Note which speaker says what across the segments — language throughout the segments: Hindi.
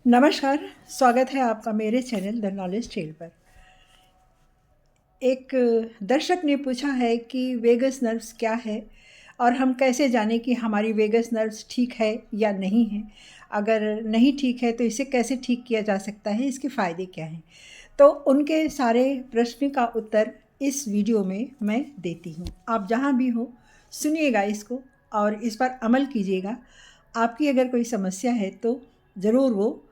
Speaker 1: नमस्कार, स्वागत है आपका मेरे चैनल द नॉलेज ट्रेल पर। एक दर्शक ने पूछा है कि वेगस नर्व्स क्या है और हम कैसे जानें कि हमारी वेगस नर्व्स ठीक है या नहीं है। अगर नहीं ठीक है तो इसे कैसे ठीक किया जा सकता है, इसके फ़ायदे क्या हैं। तो उनके सारे प्रश्न का उत्तर इस वीडियो में मैं देती हूँ। आप जहाँ भी हो सुनिएगा इसको और इस पर अमल कीजिएगा। आपकी अगर कोई समस्या है तो ज़रूर वो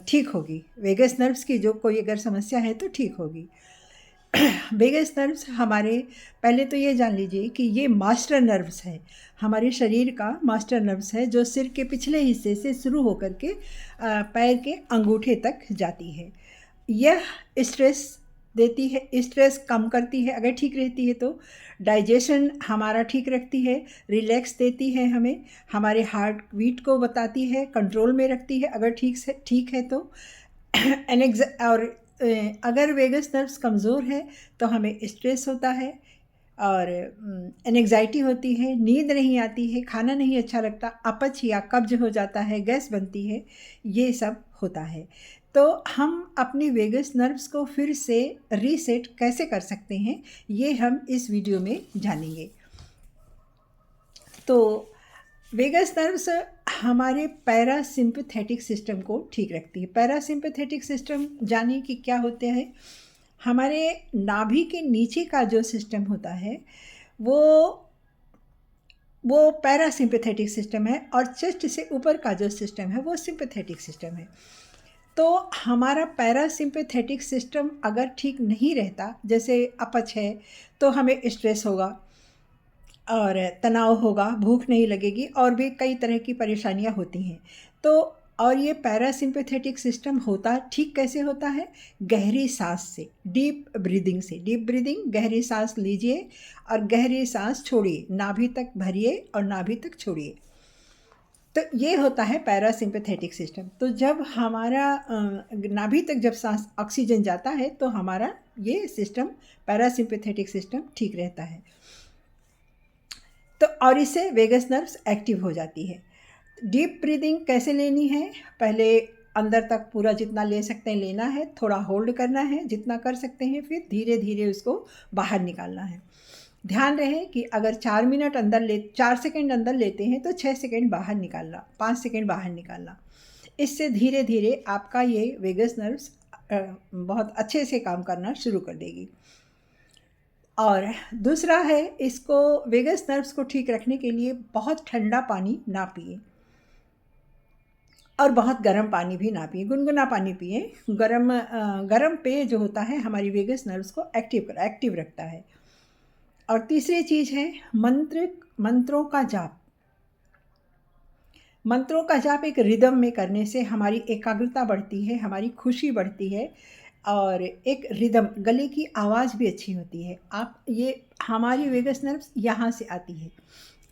Speaker 1: ठीक होगी। वेगस नर्व्स की जो कोई अगर समस्या है तो ठीक होगी। वेगस नर्व्स हमारे, पहले तो ये जान लीजिए कि ये मास्टर नर्व्स है, हमारे शरीर का मास्टर नर्व्स है जो सिर के पिछले हिस्से से शुरू होकर के पैर के अंगूठे तक जाती है। यह स्ट्रेस देती है, स्ट्रेस कम करती है अगर ठीक रहती है तो। डाइजेशन हमारा ठीक रखती है, रिलैक्स देती है हमें, हमारे हार्ट बीट को बताती है, कंट्रोल में रखती है अगर ठीक है तो। और अगर वेगस नर्व्स कमज़ोर है तो हमें स्ट्रेस होता है और एनेक्साइटी होती है, नींद नहीं आती है, खाना नहीं अच्छा लगता, अपच या कब्ज हो जाता है, गैस बनती है, ये सब होता है। तो हम अपनी वेगस नर्व्स को फिर से रीसेट कैसे कर सकते हैं, ये हम इस वीडियो में जानेंगे। तो वेगस नर्व्स हमारे पैरासिम्पथेटिक सिस्टम को ठीक रखती है। पैरासिम्पथेटिक सिस्टम जानिए कि क्या होते हैं। हमारे नाभि के नीचे का जो सिस्टम होता है वो पैरासिम्पथेटिक सिस्टम है और चेस्ट से ऊपर का जो सिस्टम है वो सिम्पथेटिक सिस्टम है। तो हमारा पैरासिम्पथेटिक सिस्टम अगर ठीक नहीं रहता, जैसे अपच है तो हमें स्ट्रेस होगा और तनाव होगा, भूख नहीं लगेगी और भी कई तरह की परेशानियां होती हैं। तो और ये पैरासिम्पथेटिक सिस्टम होता ठीक कैसे होता है? गहरी सांस से, डीप ब्रीदिंग से। डीप ब्रीदिंग, गहरी सांस लीजिए और गहरी सांस छोड़िए, नाभि तक भरिए और नाभि तक छोड़िए। तो ये होता है पैरासिम्पथेटिक सिस्टम। तो जब हमारा नाभि तक जब सांस ऑक्सीजन जाता है तो हमारा ये सिस्टम पैरासिम्पथेटिक सिस्टम ठीक रहता है। तो और इससे वेगस नर्व्स एक्टिव हो जाती है। डीप ब्रीदिंग कैसे लेनी है? पहले अंदर तक पूरा जितना ले सकते हैं लेना है, थोड़ा होल्ड करना है जितना कर सकते हैं, फिर धीरे धीरे उसको बाहर निकालना है। ध्यान रहे कि अगर 4 सेकंड अंदर लेते हैं तो 6 सेकंड बाहर निकालना, 5 सेकंड बाहर निकालना। इससे धीरे धीरे आपका ये वेगस नर्व्स बहुत अच्छे से काम करना शुरू कर देगी। और दूसरा है, इसको वेगस नर्व्स को ठीक रखने के लिए बहुत ठंडा पानी ना पिए और बहुत गर्म पानी भी ना पिए, गुनगुना पानी पिए। गर्म पेय जो होता है हमारी वेगस नर्व्स को एक्टिव रखता है। और तीसरी चीज़ है मंत्रों का जाप। मंत्रों का जाप एक रिदम में करने से हमारी एकाग्रता बढ़ती है, हमारी खुशी बढ़ती है और एक रिदम, गले की आवाज़ भी अच्छी होती है। आप ये हमारी वेगस नर्व्स यहाँ से आती है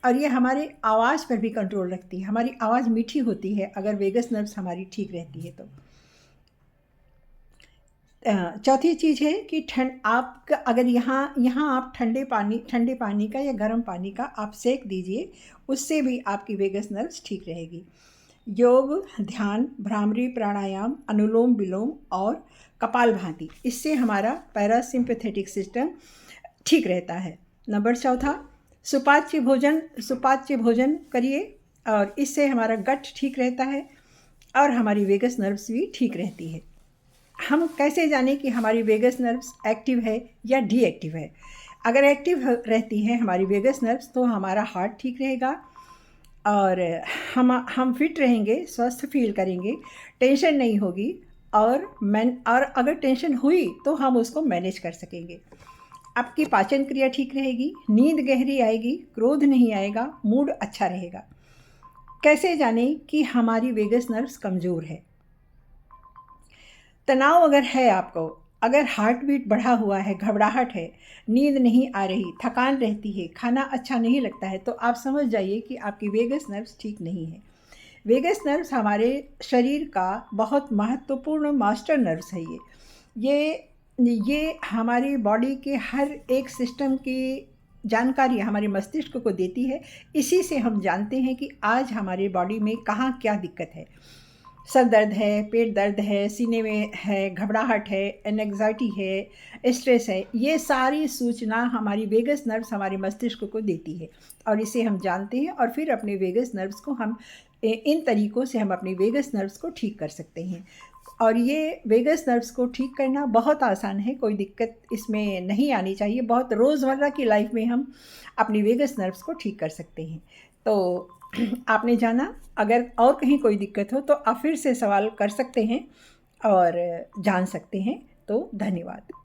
Speaker 1: और ये हमारे आवाज़ पर भी कंट्रोल रखती है। हमारी आवाज़ मीठी होती है अगर वेगस नर्व्स हमारी ठीक रहती है तो। चौथी चीज़ है कि आप अगर यहाँ आप ठंडे पानी का या गर्म पानी का आप सेक दीजिए, उससे भी आपकी वेगस नर्व्स ठीक रहेगी। योग, ध्यान, भ्रामरी प्राणायाम, अनुलोम विलोम और कपालभाति, इससे हमारा पैरासिम्पथेटिक सिस्टम ठीक रहता है। नंबर चौथा, सुपाच्य भोजन करिए और इससे हमारा गट ठीक रहता है और हमारी वेगस नर्व्स भी ठीक रहती है। हम कैसे जानें कि हमारी वेगस नर्व्स एक्टिव है या डीएक्टिव है? अगर एक्टिव रहती है हमारी वेगस नर्व्स तो हमारा हार्ट ठीक रहेगा और हम फिट रहेंगे, स्वस्थ फील करेंगे, टेंशन नहीं होगी और अगर टेंशन हुई तो हम उसको मैनेज कर सकेंगे। आपकी पाचन क्रिया ठीक रहेगी, नींद गहरी आएगी, क्रोध नहीं आएगा, मूड अच्छा रहेगा। कैसे जानें कि हमारी वेगस नर्व्स कमज़ोर है? तनाव अगर है आपको, अगर हार्ट बीट बढ़ा हुआ है, घबराहट है, नींद नहीं आ रही, थकान रहती है, खाना अच्छा नहीं लगता है, तो आप समझ जाइए कि आपकी वेगस नर्व्स ठीक नहीं है। वेगस नर्व्स हमारे शरीर का बहुत महत्वपूर्ण मास्टर नर्व्स है। ये हमारी बॉडी के हर एक सिस्टम की जानकारी हमारे मस्तिष्क को देती है। इसी से हम जानते हैं कि आज हमारे बॉडी में कहाँ क्या दिक्कत है। सर दर्द है, पेट दर्द है, सीने में है, घबराहट है, एंग्ज़ायटी है, स्ट्रेस है, ये सारी सूचना हमारी वेगस नर्व्स हमारे मस्तिष्क को देती है और इसे हम जानते हैं और फिर अपने वेगस नर्व्स को हम इन तरीक़ों से हम अपनी वेगस नर्व्स को ठीक कर सकते हैं। और ये वेगस नर्व्स को ठीक करना बहुत आसान है, कोई दिक्कत इसमें नहीं आनी चाहिए। बहुत रोज़मर्रा की लाइफ़ में हम अपनी वेगस नर्व्स को ठीक कर सकते हैं। तो आपने जाना, अगर और कहीं कोई दिक्कत हो तो आप फिर से सवाल कर सकते हैं और जान सकते हैं। तो धन्यवाद।